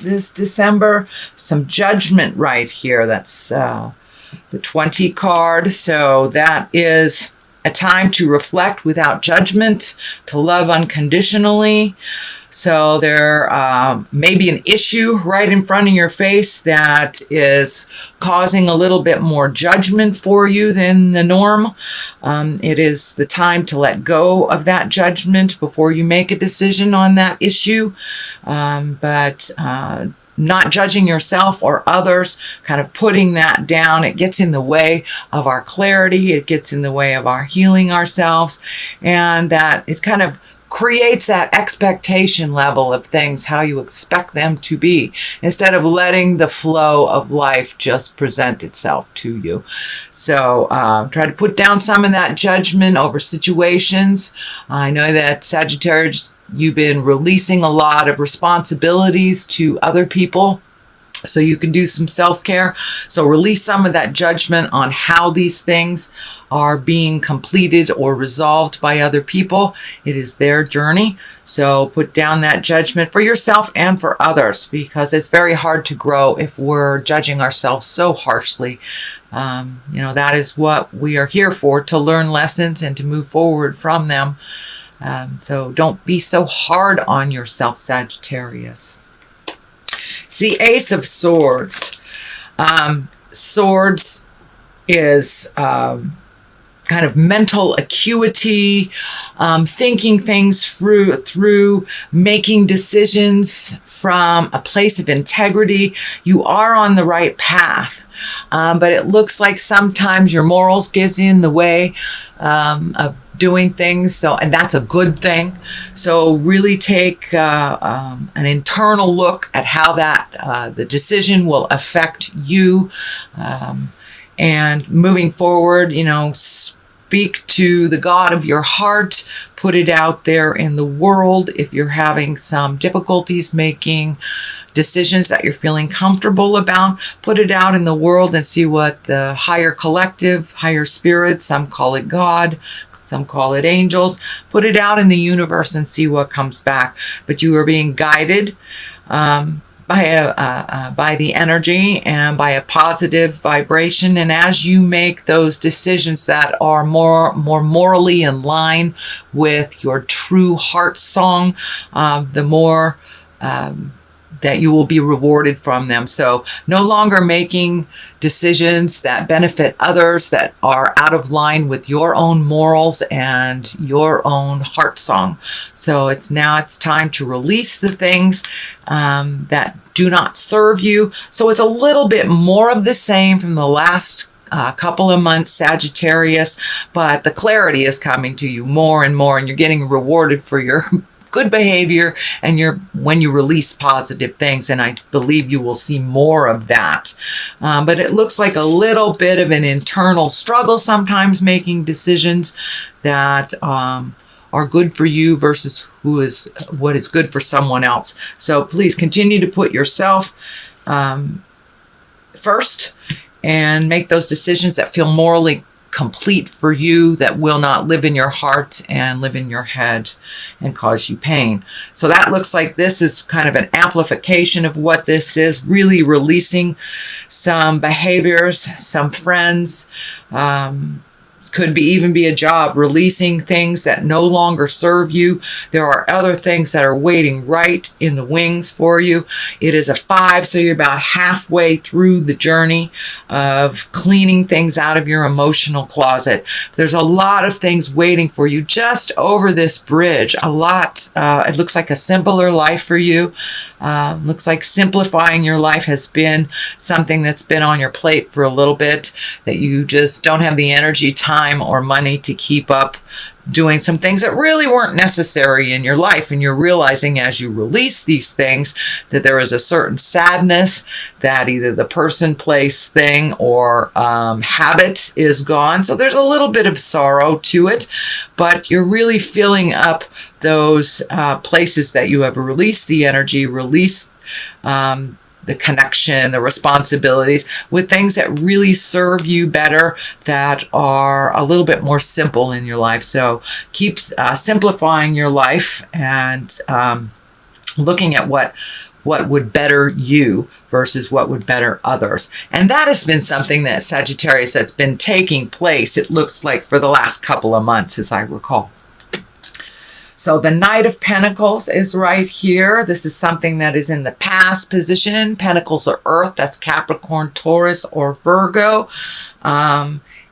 this December. Some judgment right here. That's the 20 card. So that is a time to reflect without judgment, to love unconditionally. So there may be an issue right in front of your face that is causing a little bit more judgment for you than the norm. It is the time to let go of that judgment before you make a decision on that issue. But not judging yourself or others, kind of putting that down. It gets in the way of our clarity. It gets in the way of our healing ourselves. And that it kind of creates that expectation level of things, how you expect them to be, instead of letting the flow of life just present itself to you. So try to put down some of that judgment over situations. I know that Sagittarius, you've been releasing a lot of responsibilities to other people, so you can do some self-care. So release some of that judgment on how these things are being completed or resolved by other people. It is their journey. So put down that judgment for yourself and for others, because it's very hard to grow if we're judging ourselves so harshly. That is what we are here for, to learn lessons and to move forward from them. So don't be so hard on yourself, Sagittarius. It's the Ace of Swords. Swords is kind of mental acuity, thinking things through, making decisions from a place of integrity. You are on the right path, but it looks like sometimes your morals gets in the way of doing things. And that's a good thing. So really take an internal look at how the decision will affect you. And moving forward, speak to the God of your heart, put it out there in the world. If you're having some difficulties making decisions that you're feeling comfortable about, put it out in the world and see what the higher collective, higher spirit, some call it God, some call it angels, put it out in the universe and see what comes back. But you are being guided by the energy and by a positive vibration. And as you make those decisions that are more morally in line with your true heart song, the more that you will be rewarded from them. So no longer making decisions that benefit others that are out of line with your own morals and your own heart song. So it's time to release the things that do not serve you. So it's a little bit more of the same from the last couple of months, Sagittarius, but the clarity is coming to you more and more, and you're getting rewarded for your good behavior and when you release positive things, and I believe you will see more of that. But it looks like a little bit of an internal struggle sometimes making decisions that are good for you versus what is good for someone else. So please continue to put yourself first and make those decisions that feel morally complete for you, that will not live in your heart and live in your head and cause you pain. So that looks like this is kind of an amplification of what this is, really releasing some behaviors, some friends, could even be a job, releasing things that no longer serve you. There are other things that are waiting right in the wings for you. It is a 5, so you're about halfway through the journey of cleaning things out of your emotional closet. There's a lot of things waiting for you just over this bridge. A lot. It looks like a simpler life for you. Looks like simplifying your life has been something that's been on your plate for a little bit, that you just don't have the energy, time, or money to keep up doing some things that really weren't necessary in your life. And you're realizing as you release these things that there is a certain sadness that either the person, place, thing, or habit is gone. So there's a little bit of sorrow to it, but you're really filling up those places that you have released the energy, released the connection, the responsibilities, with things that really serve you better, that are a little bit more simple in your life. So keep simplifying your life and looking at what what would better you versus what would better others. And that has been something that Sagittarius that's been taking place, it looks like, for the last couple of months, as I recall. So the Knight of Pentacles is right here. This is something that is in the past position. Pentacles are Earth. That's Capricorn, Taurus, or Virgo.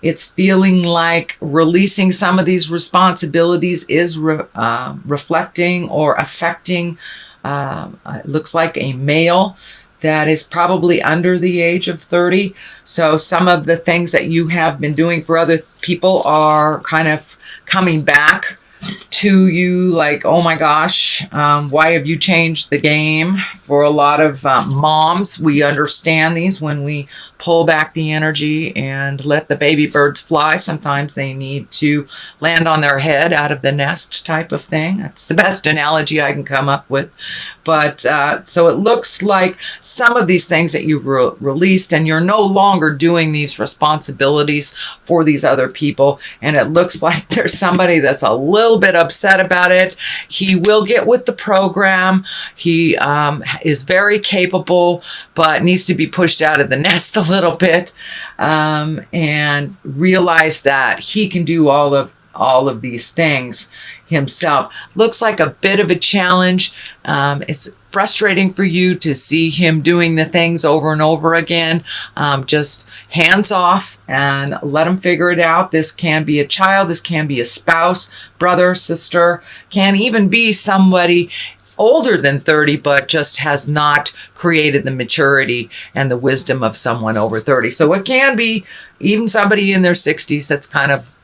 It's feeling like releasing some of these responsibilities is reflecting or affecting, it looks like, a male that is probably under the age of 30. So some of the things that you have been doing for other people are kind of coming back to you, like, oh my gosh, why have you changed the game? For a lot of moms, we understand these when we pull back the energy and let the baby birds fly. Sometimes they need to land on their head out of the nest type of thing. That's the best analogy I can come up with. But so it looks like some of these things that you've released, and you're no longer doing these responsibilities for these other people. And it looks like there's somebody that's a little bit upset about it. He will get with the program. He is very capable, but needs to be pushed out of the nest a little bit, and realize that he can do all of these things himself. Looks like a bit of a challenge. It's frustrating for you to see him doing the things over and over again. Just hands off and let him figure it out. This can be a child, this can be a spouse, brother, sister, can even be somebody older than 30, but just has not created the maturity and the wisdom of someone over 30. So it can be even somebody in their 60s that's kind of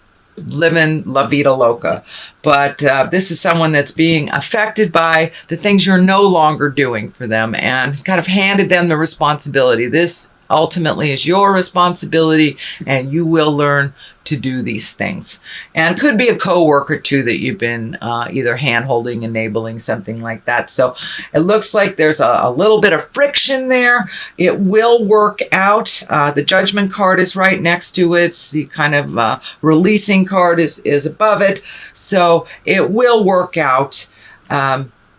living la vida loca. But this is someone that's being affected by the things you're no longer doing for them, and kind of handed them the responsibility. This ultimately is your responsibility, and you will learn to do these things. And could be a coworker too that you've been either hand-holding, enabling, something like that. So it looks like there's a little bit of friction there. It will work out. The Judgment card is right next to it. The kind of releasing card is above it. So it will work out.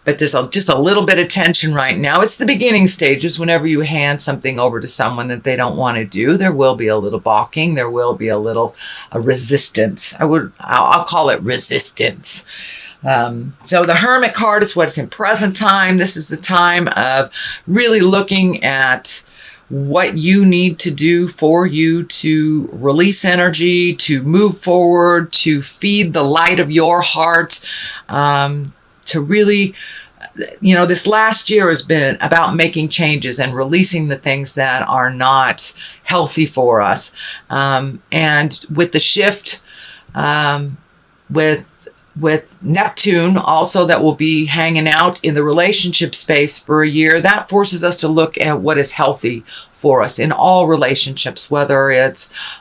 But there's just a little bit of tension right now. It's the beginning stages. Whenever you hand something over to someone that they don't want to do, there will be a little balking. There will be a little resistance. I'll call it resistance. So the Hermit card is what's in present time. This is the time of really looking at what you need to do for you to release energy, to move forward, to feed the light of your heart, to really, this last year has been about making changes and releasing the things that are not healthy for us. And with the shift, with Neptune also, that will be hanging out in the relationship space for a year, that forces us to look at what is healthy for us in all relationships, whether it's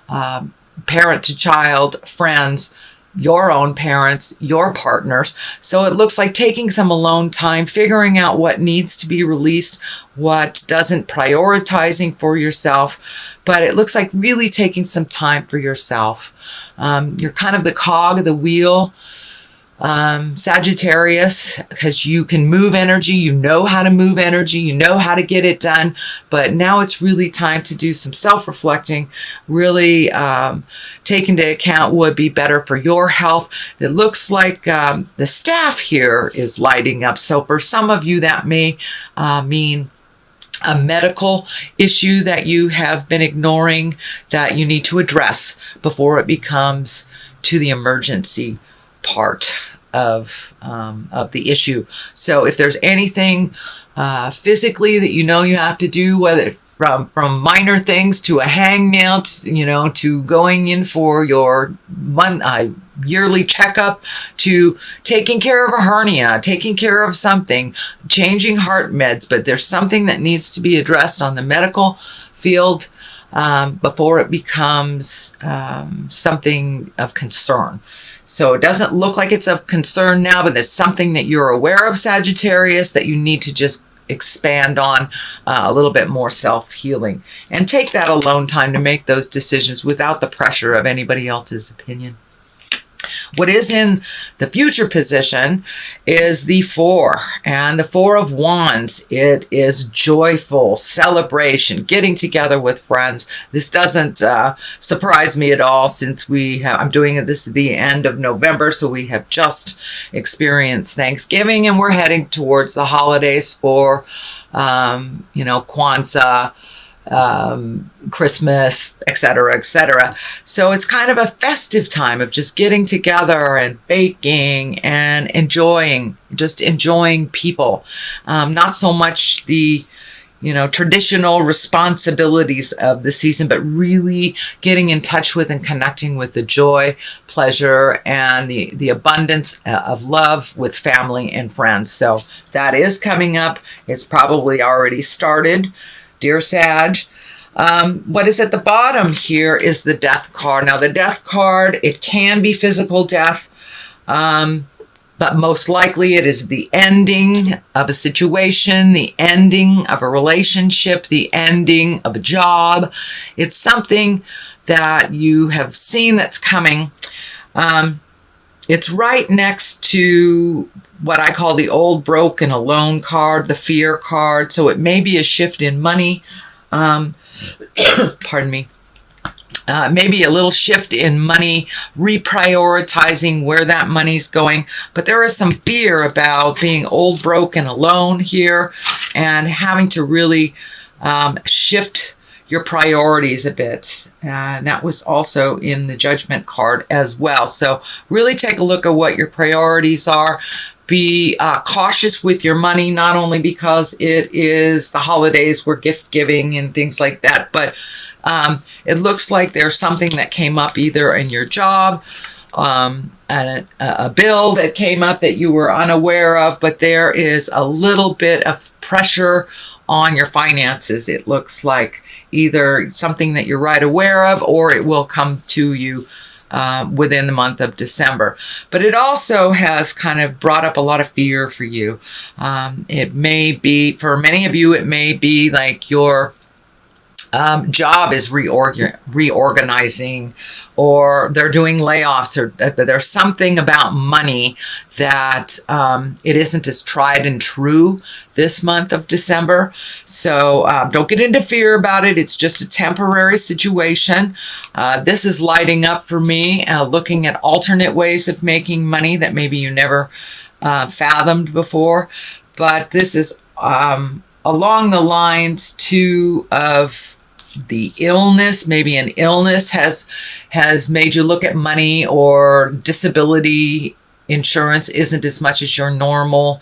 parent to child, friends, your own parents, your partners. So it looks like taking some alone time, figuring out what needs to be released, what doesn't, prioritizing for yourself. But it looks like really taking some time for yourself. You're kind of the cog of the wheel, Sagittarius, because you can move energy, you know how to move energy, you know how to get it done, but now it's really time to do some self-reflecting, really take into account what would be better for your health. It looks like the staff here is lighting up, so for some of you that may mean a medical issue that you have been ignoring that you need to address before it becomes to the emergency part of the issue. So if there's anything physically that you have to do, whether from minor things to a hangnail, to going in for your yearly checkup, to taking care of a hernia, taking care of something, changing heart meds, but there's something that needs to be addressed on the medical field before it becomes something of concern. So it doesn't look like it's of concern now, but there's something that you're aware of, Sagittarius, that you need to just expand on a little bit more self-healing. And take that alone time to make those decisions without the pressure of anybody else's opinion. What is in the future position is the 4, and the 4 of Wands. It is joyful celebration, getting together with friends. This doesn't surprise me at all, since I'm doing this at the end of November, so we have just experienced Thanksgiving, and we're heading towards the holidays for, Kwanzaa, Christmas, etc., etc. So it's kind of a festive time of just getting together and baking and enjoying people. Not so much the traditional responsibilities of the season, but really getting in touch with and connecting with the joy, pleasure, and the abundance of love with family and friends. So that is coming up. It's probably already started. Dear Sag, what is at the bottom here is the Death card. Now, the Death card, it can be physical death, but most likely it is the ending of a situation, the ending of a relationship, the ending of a job. It's something that you have seen that's coming. It's right next to what I call the old, broke, and alone card, the Fear card. So it may be a shift in money. Pardon me. Maybe a little shift in money, reprioritizing where that money's going. But there is some fear about being old, broke, and alone here, and having to really shift your priorities a bit. And that was also in the Judgment card as well. So really take a look at what your priorities are. Be cautious with your money, not only because it is the holidays, we're gift giving and things like that, but it looks like there's something that came up either in your job, and a bill that came up that you were unaware of, but there is a little bit of pressure on your finances. It looks like either something that you're right aware of, or it will come to you within the month of December. But it also has kind of brought up a lot of fear for you. It may be, for many of you, it may be like your job is reorganizing, or they're doing layoffs, or there's something about money that it isn't as tried and true this month of December. So don't get into fear about it. It's just a temporary situation. This is lighting up for me, looking at alternate ways of making money that maybe you never fathomed before. But this is along the lines too of the illness. Maybe an illness has made you look at money, or disability insurance isn't as much as your normal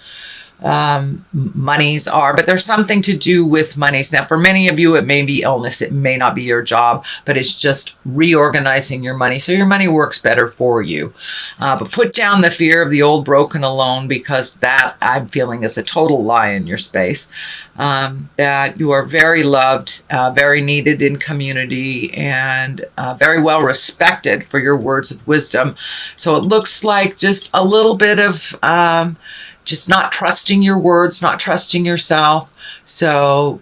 monies are, but there's something to do with monies. Now, for many of you, it may be illness, it may not be your job, but it's just reorganizing your money so your money works better for you. But put down the fear of the old, broken, alone, because that I'm feeling is a total lie in your space. That you are very loved, very needed in community, and very well respected for your words of wisdom. So it looks like just a little bit of just not trusting your words, not trusting yourself. So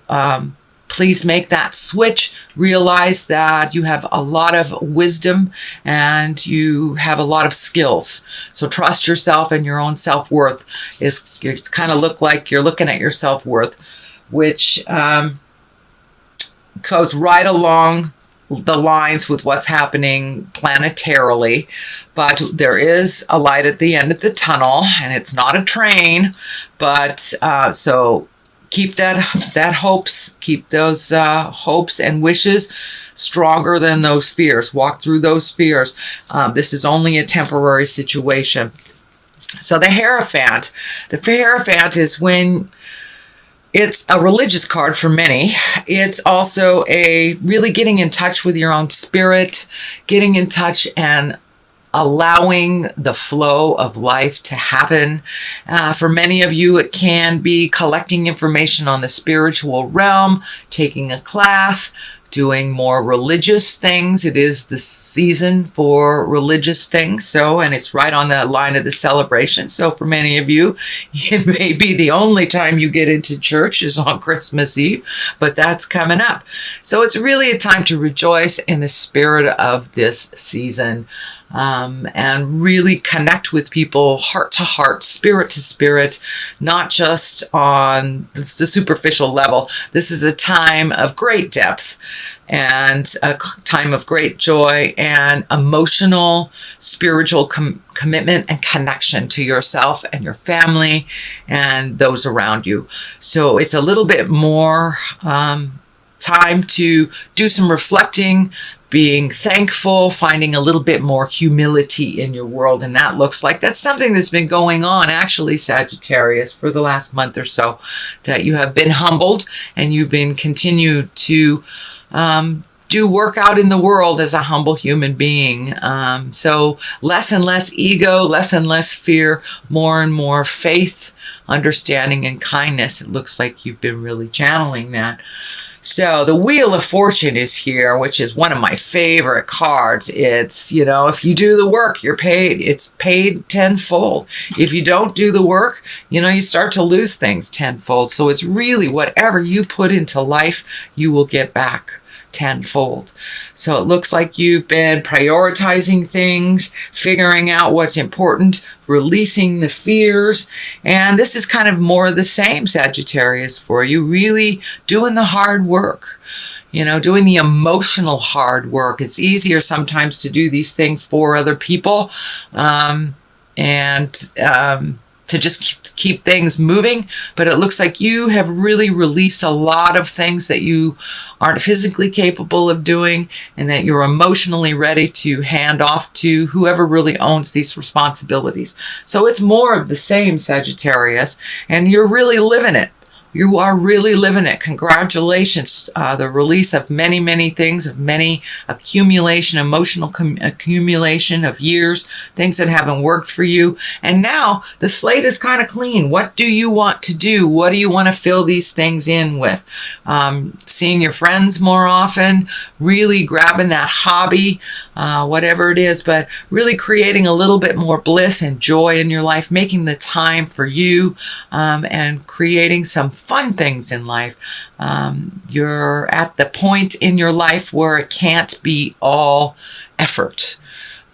please make that switch. Realize that you have a lot of wisdom and you have a lot of skills. So trust yourself and your own self-worth. It's kind of look like you're looking at your self-worth, which goes right along the lines with what's happening planetarily. But there is a light at the end of the tunnel, and it's not a train. But so keep that hopes, keep those hopes and wishes stronger than those fears. Walk through those fears. This is only a temporary situation. So the Hierophant. The Hierophant is when it's a religious card for many. It's also a really getting in touch with your own spirit, getting in touch and allowing the flow of life to happen. For many of you, it can be collecting information on the spiritual realm, taking a class, doing more religious things. It is the season for religious things. So, and it's right on the line of the celebration. So for many of you, it may be the only time you get into church is on Christmas Eve, but that's coming up. So it's really a time to rejoice in the spirit of this season. and really connect with people heart to heart, spirit to spirit, not just on the superficial level. This is a time of great depth and a time of great joy and emotional, spiritual commitment and connection to yourself and your family and those around you. So it's a little bit more time to do some reflecting, being thankful, finding a little bit more humility in your world. And that's something that's been going on, actually, Sagittarius, for the last month or so, that you have been humbled and you've been continued to do work out in the world as a humble human being. So less and less ego, less and less fear, more and more faith, understanding, and kindness. It looks like you've been really channeling that. So the Wheel of Fortune is here, which is one of my favorite cards. It's, if you do the work, you're paid. It's paid tenfold. If you don't do the work, you start to lose things tenfold. So it's really whatever you put into life, you will get back tenfold. So it looks like you've been prioritizing things, figuring out what's important, releasing the fears, and this is kind of more of the same, Sagittarius, for you, really doing the hard work, doing the emotional hard work. It's easier sometimes to do these things for other people, to just keep things moving, but it looks like you have really released a lot of things that you aren't physically capable of doing, and that you're emotionally ready to hand off to whoever really owns these responsibilities. So it's more of the same, Sagittarius, and you're really living it. You are really living it. Congratulations. The release of many, many things, of many emotional accumulation of years, things that haven't worked for you. And now the slate is kind of clean. What do you want to do? What do you want to fill these things in with? Seeing your friends more often, really grabbing that hobby, whatever it is, but really creating a little bit more bliss and joy in your life, making the time for you, and creating some fun things in life. You're at the point in your life where it can't be all effort.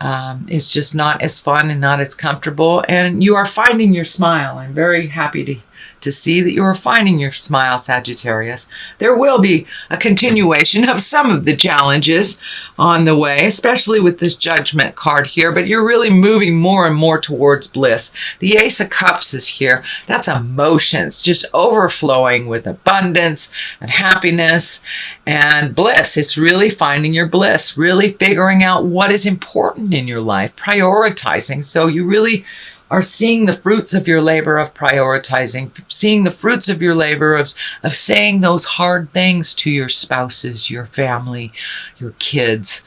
It's just not as fun and not as comfortable, and you are finding your smile. I'm very happy to see that you are finding your smile, Sagittarius. There will be a continuation of some of the challenges on the way, especially with this Judgment card here, but you're really moving more and more towards bliss. The Ace of Cups is here. That's emotions, just overflowing with abundance and happiness and bliss. It's really finding your bliss, really figuring out what is important in your life, prioritizing. So you really are seeing the fruits of your labor of prioritizing, seeing the fruits of your labor of saying those hard things to your spouses, your family, your kids,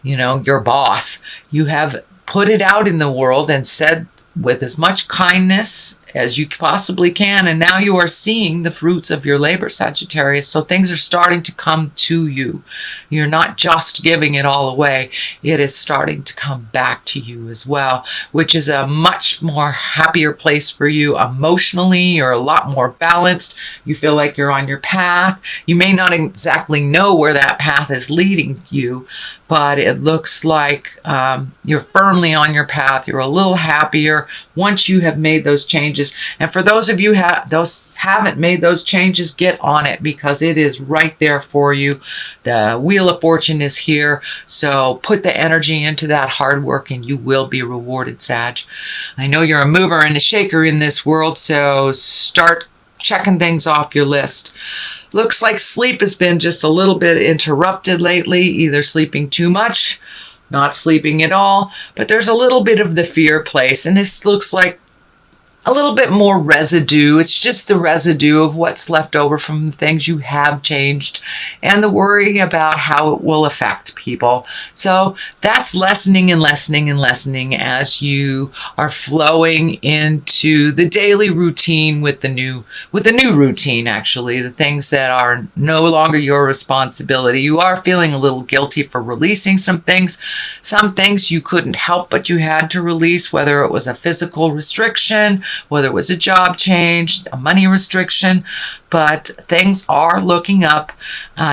your boss. You have put it out in the world and said with as much kindness as you possibly can, and now you are seeing the fruits of your labor, Sagittarius. So things are starting to come to you. You're not just giving it all away. It is starting to come back to you as well, which is a much more happier place for you emotionally. You're a lot more balanced. You feel like you're on your path. You may not exactly know where that path is leading you, but it looks like you're firmly on your path. You're a little happier once you have made those changes. And for those of you those haven't made those changes, get on it, because it is right there for you. The Wheel of Fortune is here. So put the energy into that hard work and you will be rewarded, Sag. I know you're a mover and a shaker in this world, so start checking things off your list. Looks like sleep has been just a little bit interrupted lately, either sleeping too much, not sleeping at all, but there's a little bit of the fear place, and this looks like a little bit more residue. It's just the residue of what's left over from the things you have changed and the worry about how it will affect people. So that's lessening and lessening and lessening as you are flowing into the daily routine with the new routine, actually, the things that are no longer your responsibility. You are feeling a little guilty for releasing some things you couldn't help but you had to release, whether it was a physical restriction, whether it was a job change, a money restriction, but things are looking up.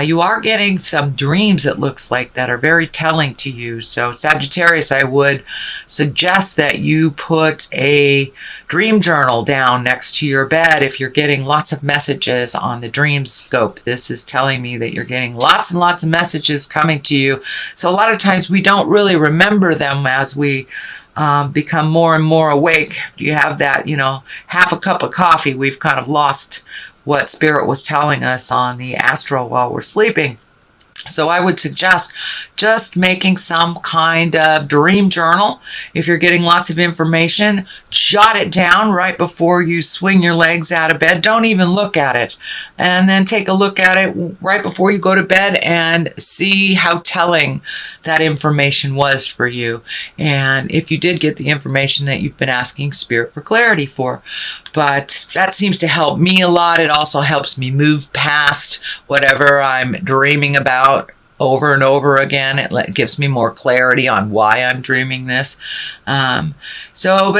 You are getting some dreams, it looks like, that are very telling to you. So Sagittarius, I would suggest that you put a dream journal down next to your bed if you're getting lots of messages on the dream scope. This is telling me that you're getting lots and lots of messages coming to you. So a lot of times we don't really remember them as we become more and more awake. If you have that, half a cup of coffee, we've kind of lost what Spirit was telling us on the astral while we're sleeping. So I would suggest just making some kind of dream journal. If you're getting lots of information, jot it down right before you swing your legs out of bed. Don't even look at it. And then take a look at it right before you go to bed and see how telling that information was for you. And if you did get the information that you've been asking Spirit for clarity for. But that seems to help me a lot. It also helps me move past whatever I'm dreaming about over and over again. It gives me more clarity on why I'm dreaming this. But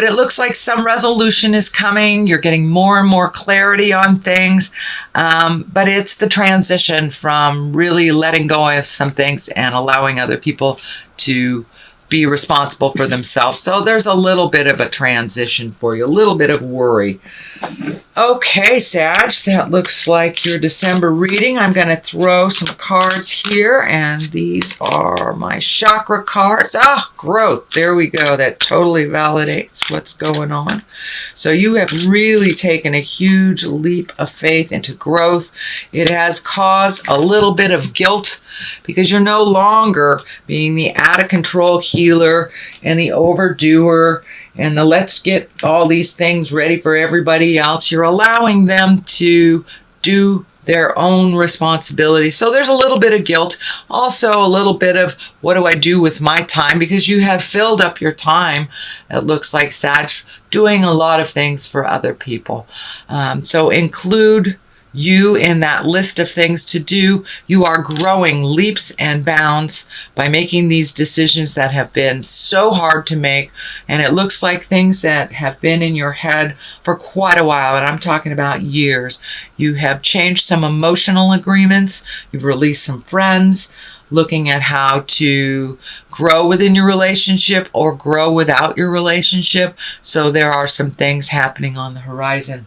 it looks like some resolution is coming. You're getting more and more clarity on things. But it's the transition from really letting go of some things and allowing other people to be responsible for themselves. So there's a little bit of a transition for you, a little bit of worry. Okay, Sag, that looks like your December reading. I'm going to throw some cards here, and these are my chakra cards. Growth. There we go. That totally validates what's going on. So you have really taken a huge leap of faith into growth. It has caused a little bit of guilt because you're no longer being the out-of-control healer and the overdoer and the let's get all these things ready for everybody else. You're allowing them to do their own responsibility. So there's a little bit of guilt. Also a little bit of what do I do with my time? Because you have filled up your time, it looks like, Sag, doing a lot of things for other people. So include you in that list of things to do. You are growing leaps and bounds by making these decisions that have been so hard to make. And it looks like things that have been in your head for quite a while. And I'm talking about years. You have changed some emotional agreements. You've released some friends, looking at how to grow within your relationship or grow without your relationship. So there are some things happening on the horizon.